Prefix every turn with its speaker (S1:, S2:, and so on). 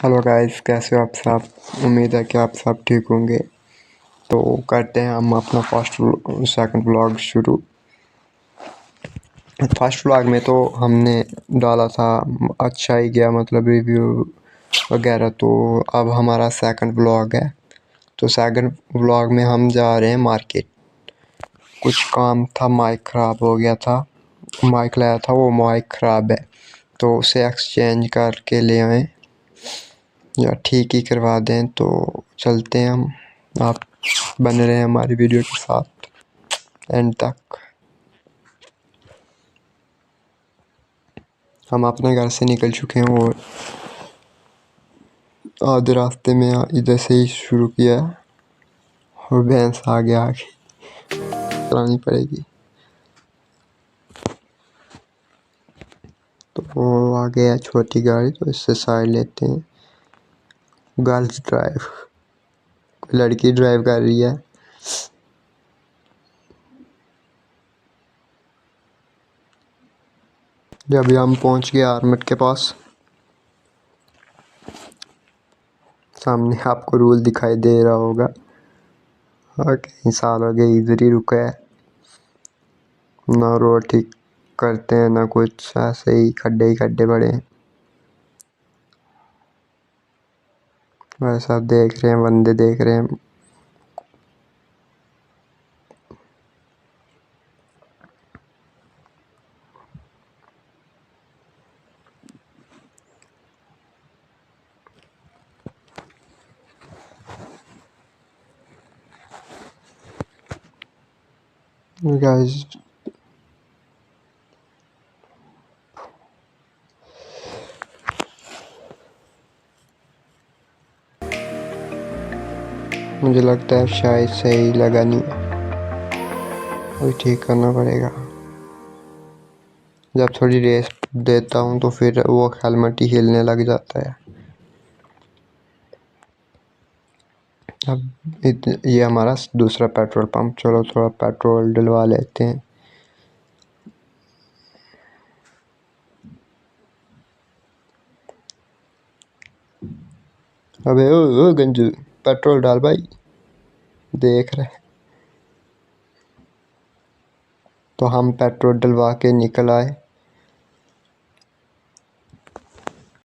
S1: Hello guys, कैसे हो आप सब। उम्मीद है कि आप सब ठीक होंगे। तो करते हैं हम अपना सेकंड व्लॉग शुरू। फर्स्ट व्लॉग में तो हमने डाला था, अच्छा ही गया, मतलब रिव्यू वगैरह। तो अब हमारा सेकंड व्लॉग है। तो सेकंड व्लॉग में हम जा रहे हैं मार्केट। कुछ काम था, माइक ख़राब हो गया था। माइक लाया था, वो माइक ख़राब है, तो उसे एक्सचेंज करके ले आए या ठीक ही करवा दें। तो चलते हैं हम। आप बने रहे हमारी वीडियो के साथ एंड तक। हम अपने घर से निकल चुके हैं और आधे रास्ते में इधर से ही शुरू किया है और भैंस आ गया आगे, चलानी पड़ेगी। तो वो आ गया छोटी गाड़ी, तो इससे साइड लेते हैं। गर्ल्स ड्राइव, लड़की ड्राइव कर रही है। जब हम पहुंच गए आर्मट के पास, सामने आपको रूल दिखाई दे रहा होगा। और कई साल हो गए इधर ही रुका है, ना रोड ठीक करते हैं ना कुछ, ऐसे ही खड्डे ही खड्डे पड़े हैं। वैसे आप देख रहे हैं, बंदे देख रहे हैं। गाइस, मुझे लगता है शायद सही लगा नहीं, वही ठीक करना पड़ेगा। जब थोड़ी रेस देता हूँ तो फिर वो हेलमेट ही हिलने लग जाता है। अब ये हमारा दूसरा पेट्रोल पंप, चलो थोड़ा पेट्रोल डलवा लेते हैं। अबे ओ गंजू, पेट्रोल डाल भाई। देख रहे, तो हम पेट्रोल डलवा के निकल आए।